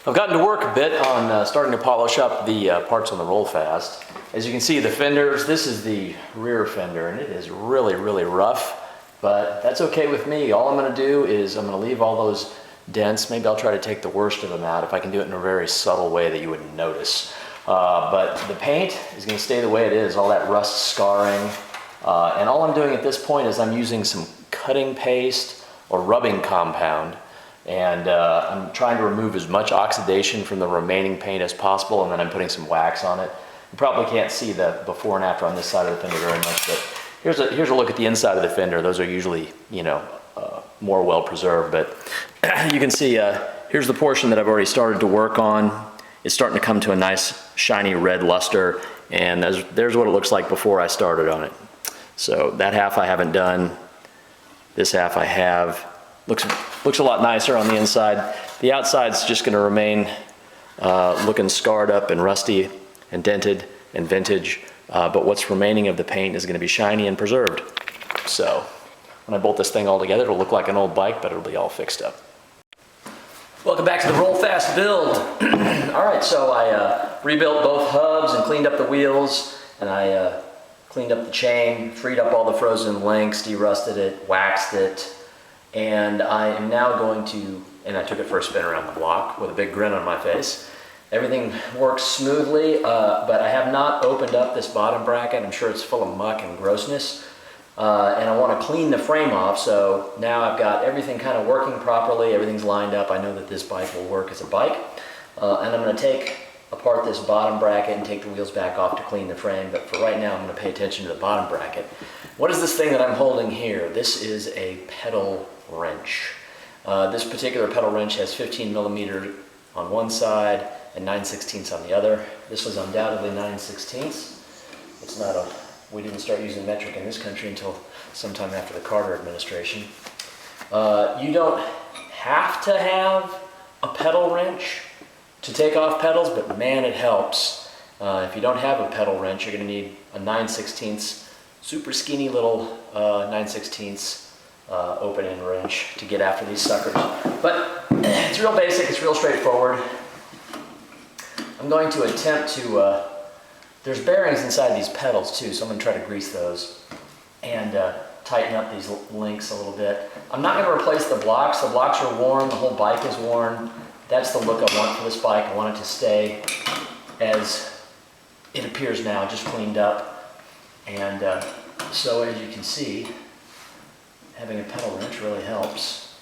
I've gotten to work a bit on starting to polish up the parts on the Rollfast. As you can see, the fenders, this is the rear fender, and it is really, really rough, but that's okay with me. All I'm gonna do is I'm gonna leave all those dents. Maybe I'll try to take the worst of them out if I can do it in a very subtle way that you wouldn't notice. But the paint is gonna stay the way it is, all that rust scarring. And all I'm doing at this point is I'm using some cutting paste or rubbing compound. And I'm trying to remove as much oxidation from the remaining paint as possible, and then I'm putting some wax on it. You probably can't see the before and after on this side of the fender very much, but here's a look at the inside of the fender. Those are usually, more well preserved, but you can see here's the portion that I've already started to work on. It's starting to come to a nice shiny red luster, and there's what it looks like before I started on it. So that half I haven't done, this half I have. Looks a lot nicer on the inside. The outside's just gonna remain looking scarred up and rusty and dented and vintage, but what's remaining of the paint is gonna be shiny and preserved. So when I bolt this thing all together, it'll look like an old bike, but it'll be all fixed up. Welcome back to the Rollfast build. All right, so I rebuilt both hubs and cleaned up the wheels, and I cleaned up the chain, freed up all the frozen links, derusted it, waxed it, and I am now going to, and I took it for a spin around the block with a big grin on my face. Everything works smoothly, but I have not opened up this bottom bracket. I'm sure it's full of muck and grossness. And I want to clean the frame off, so now I've got everything kind of working properly, everything's lined up. I know that this bike will work as a bike. And I'm going to take apart this bottom bracket and take the wheels back off to clean the frame, but for right now I'm going to pay attention to the bottom bracket. What is this thing that I'm holding here? This is a pedal wrench. This particular pedal wrench has 15 millimeter on one side and 9/16 on the other. This was undoubtedly 9/16. It's not we didn't start using metric in this country until sometime after the Carter administration. You don't have to have a pedal wrench to take off pedals, but man, it helps. If you don't have a pedal wrench, you're going to need a 9/16 super skinny little 9/16 open end wrench to get after these suckers. But it's real basic, it's real straightforward. I'm going to attempt to, there's bearings inside these pedals too, so I'm going to try to grease those and tighten up these links a little bit. I'm not going to replace the blocks are worn, the whole bike is worn. That's the look I want for this bike. I want it to stay as it appears now, just cleaned up. And so as you can see, having a pedal wrench really helps.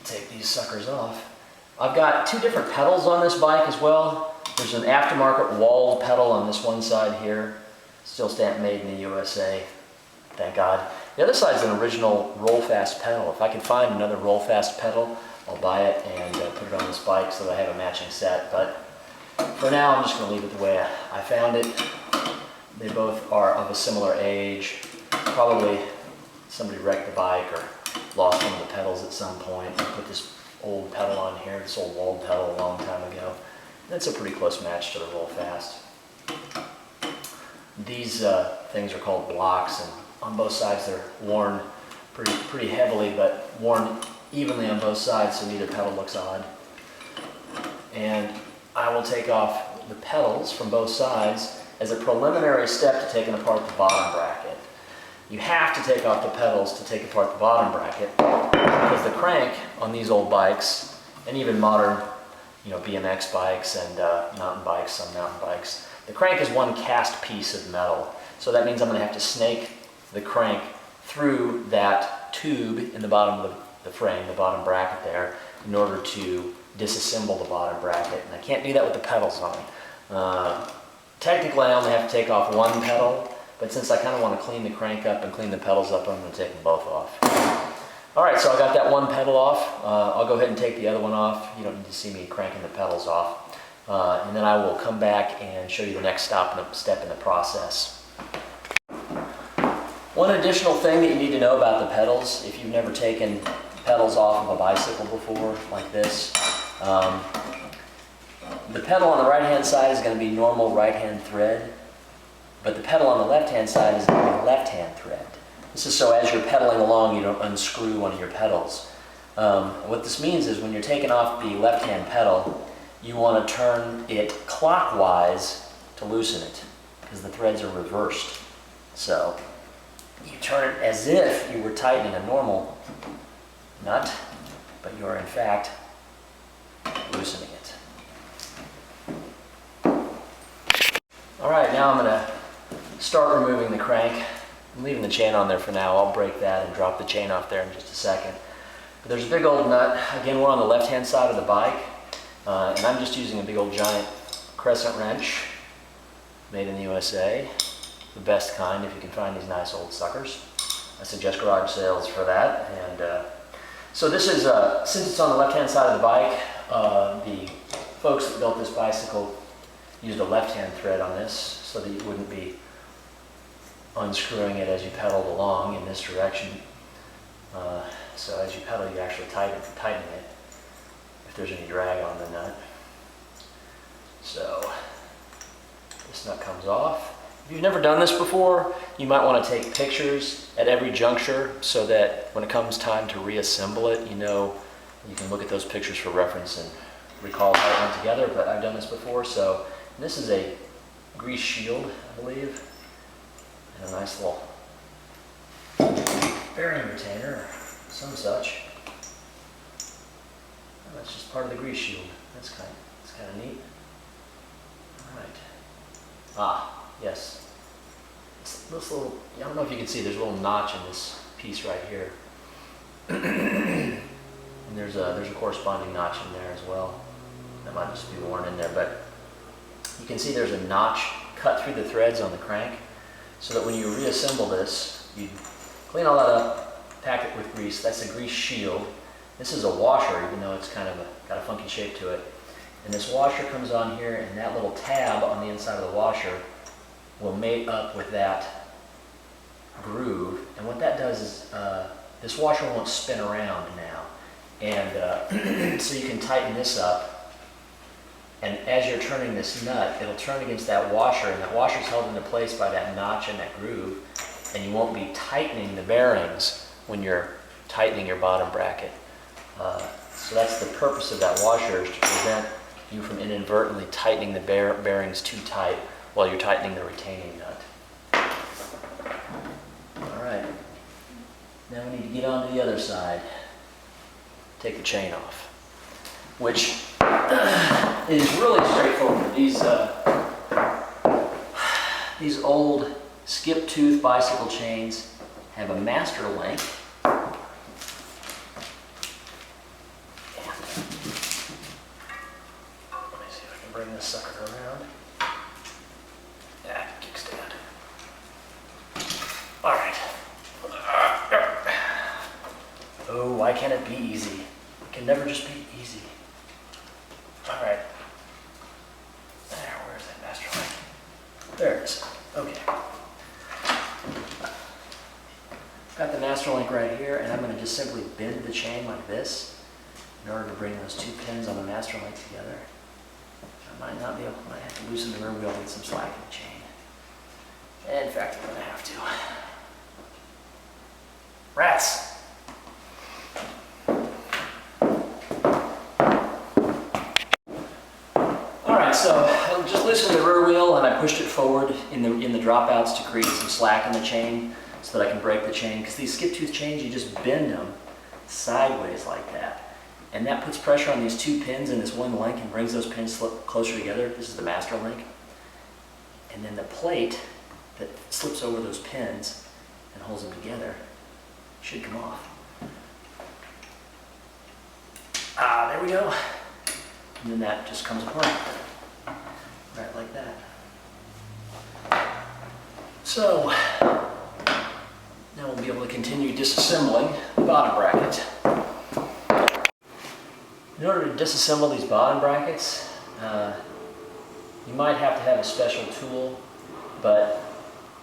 Take these suckers off. I've got two different pedals on this bike as well. There's an aftermarket walled pedal on this one side here. Still stamp made in the USA, thank God. The other side is an original Rollfast pedal. If I can find another Rollfast pedal, I'll buy it and put it on this bike so that I have a matching set. But for now, I'm just going to leave it the way I found it. They both are of a similar age. Probably somebody wrecked the bike or lost one of the pedals at some point. I put this old pedal on here, this old walled pedal a long time ago. That's a pretty close match to the Rollfast. These things are called blocks, and on both sides they're worn pretty heavily, but worn evenly on both sides, so neither pedal looks odd. And I will take off the pedals from both sides as a preliminary step to taking apart the bottom bracket. You have to take off the pedals to take apart the bottom bracket, because the crank on these old bikes, and even modern BMX bikes and mountain bikes, some mountain bikes, the crank is one cast piece of metal. So that means I'm going to have to snake the crank through that tube in the bottom of the frame, the bottom bracket there, in order to disassemble the bottom bracket. And I can't do that with the pedals on. Technically I only have to take off one pedal, but since I kind of want to clean the crank up and clean the pedals up, I'm going to take them both off. Alright, so I got that one pedal off. I'll go ahead and take the other one off. You don't need to see me cranking the pedals off. And then I will come back and show you the next step in the process. One additional thing that you need to know about the pedals, if you've never taken pedals off of a bicycle before, like this, the pedal on the right-hand side is going to be normal right-hand thread, but the pedal on the left-hand side is going to be left-hand thread. This is so as you're pedaling along, you don't unscrew one of your pedals. What this means is when you're taking off the left-hand pedal, you want to turn it clockwise to loosen it, because the threads are reversed. So you turn it as if you were tightening a normal nut, but you are in fact loosening it. All right, now I'm going to start removing the crank. I'm leaving the chain on there for now. I'll break that and drop the chain off there in just a second. But there's a big old nut. Again, we're on the left-hand side of the bike, and I'm just using a big old giant crescent wrench made in the USA. The best kind if you can find these nice old suckers. I suggest garage sales for that. And so this is, since it's on the left-hand side of the bike, the folks that built this bicycle used a left-hand thread on this so that you wouldn't be unscrewing it as you pedaled along in this direction. So as you pedal, you actually tighten it if there's any drag on the nut. So this nut comes off. If you've never done this before, you might want to take pictures at every juncture so that when it comes time to reassemble it, you know, you can look at those pictures for reference and recall how it went together. But I've done this before. So this is a grease shield, I believe, and a nice little bearing retainer, or some such. And that's just part of the grease shield. That's kind of neat. All right. Ah, yes. It's this little, I don't know if you can see, there's a little notch in this piece right here. And there's a corresponding notch in there as well. That might just be worn in there, but you can see there's a notch cut through the threads on the crank, so that when you reassemble this, you clean all that up, pack it with grease. That's a grease shield. This is a washer, even though it's kind of got a funky shape to it. And this washer comes on here, and that little tab on the inside of the washer will mate up with that groove. And what that does is this washer won't spin around now. And so you can tighten this up. And as you're turning this nut, it'll turn against that washer, and that washer's held into place by that notch and that groove, and you won't be tightening the bearings when you're tightening your bottom bracket. So that's the purpose of that washer, is to prevent you from inadvertently tightening the bearings too tight while you're tightening the retaining nut. All right, now we need to get on to the other side. Take the chain off, which is really straightforward. These old skip tooth bicycle chains have a master link. Let me see if I can bring this sucker around. Yeah, kickstand. All right. Oh, why can't it be easy? It can never just be easy. All right. There, where's that master link? There it is. Okay. Got the master link right here, and I'm going to just simply bend the chain like this in order to bring those two pins on the master link together. I might have to loosen the rear wheel to get some slack in the chain. And in fact, I'm going to have to. Rats! So I just loosened the rear wheel and I pushed it forward in the dropouts to create some slack in the chain so that I can break the chain. Because these skip tooth chains, you just bend them sideways like that. And that puts pressure on these two pins and this one link and brings those pins closer together. This is the master link. And then the plate that slips over those pins and holds them together should come off. Ah, there we go. And then that just comes apart. Right like that. So now we'll be able to continue disassembling the bottom bracket. In order to disassemble these bottom brackets, you might have to have a special tool, but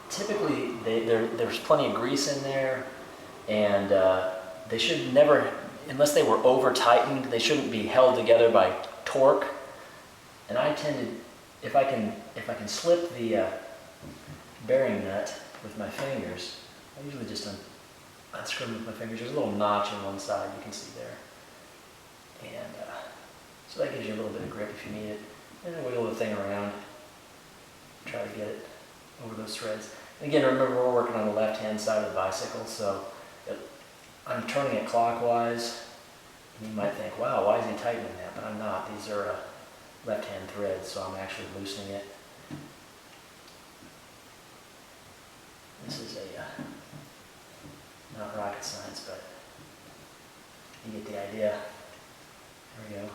typically there's plenty of grease in there, and they should never, unless they were over tightened, they shouldn't be held together by torque. And I tend to, if I can slip the bearing nut with my fingers, I usually just unscrew them with my fingers. There's a little notch on one side you can see there. And so that gives you a little bit of grip if you need it. And then wiggle the thing around. Try to get it over those threads. And again, remember we're working on the left-hand side of the bicycle, so I'm turning it clockwise. And you might think, wow, why is he tightening that? But I'm not. These are left-hand threads, so I'm actually loosening it. This is not rocket science, but you get the idea. There we go.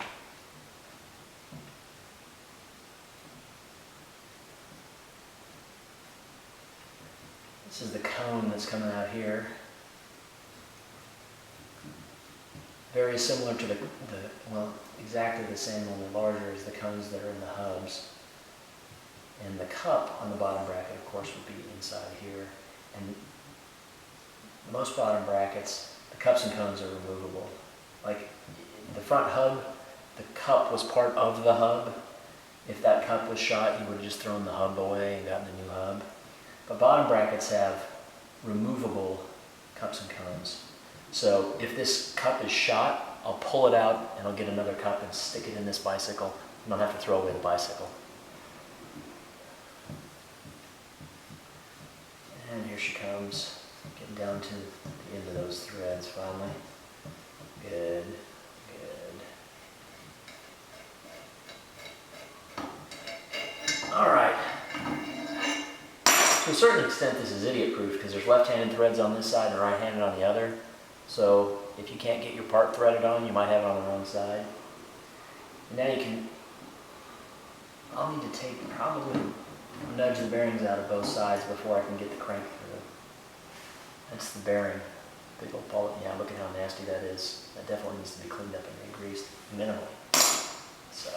This is the cone that's coming out here. Very similar to well, exactly the same, only larger as the cones that are in the hubs. And the cup on the bottom bracket, of course, would be inside here. And most bottom brackets, the cups and cones are removable. Like the front hub, the cup was part of the hub. If that cup was shot, you would have just thrown the hub away and gotten a new hub. But bottom brackets have removable cups and cones. So if this cup is shot, I'll pull it out and I'll get another cup and stick it in this bicycle. I don't have to throw away the bicycle. And here she comes, getting down to the end of those threads finally. Good, good. All right. To a certain extent, this is idiot-proof because there's left-handed threads on this side and right-handed on the other. So if you can't get your part threaded on, you might have it on the wrong side. And now you can, I'll need to take, probably nudge the bearings out of both sides before I can get the crank through. That's the bearing. Big old ball. Yeah, look at how nasty that is. That definitely needs to be cleaned up and re-greased minimally. So,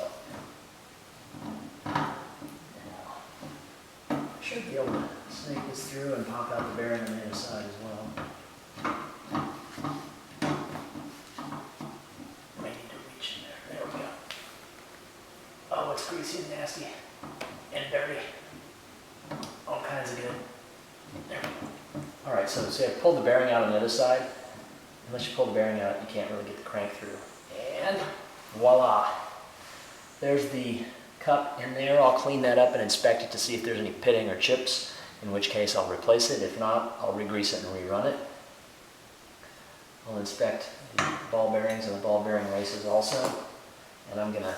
now, I should be able to snake this through and pop out the bearing on the other side as well. May need to reach in there. There we go. Oh, it's greasy and nasty and dirty. All kinds of good. There we go. All right, so see, I pulled the bearing out on the other side. Unless you pull the bearing out, you can't really get the crank through. And voila. There's the cup in there. I'll clean that up and inspect it to see if there's any pitting or chips, in which case I'll replace it. If not, I'll re-grease it and rerun it. I'll inspect the ball bearings and the ball bearing races also. And I'm going to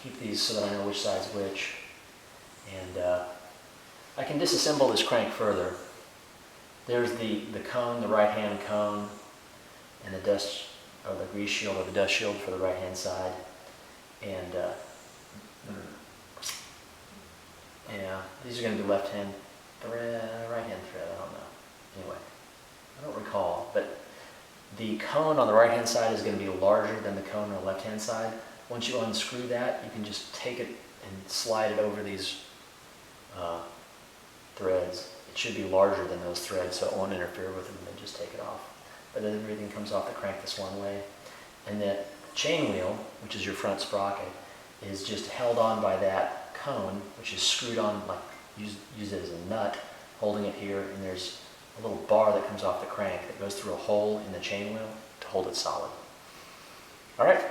keep these so that I know which side's which. And I can disassemble this crank further. There's the cone, the right-hand cone, and the dust, or the grease shield, or the dust shield for the right-hand side. And yeah, these are going to be left-hand thread, right-hand thread, I don't know. Anyway, I don't recall, but the cone on the right-hand side is going to be larger than the cone on the left-hand side. Once you unscrew that, you can just take it and slide it over these threads. It should be larger than those threads, so it won't interfere with them, and then just take it off. But then everything comes off the crank this one way. And that chain wheel, which is your front sprocket, is just held on by that cone, which is screwed on, like use it as a nut, holding it here, and there's a little bar that comes off the crank that goes through a hole in the chain wheel to hold it solid. All right.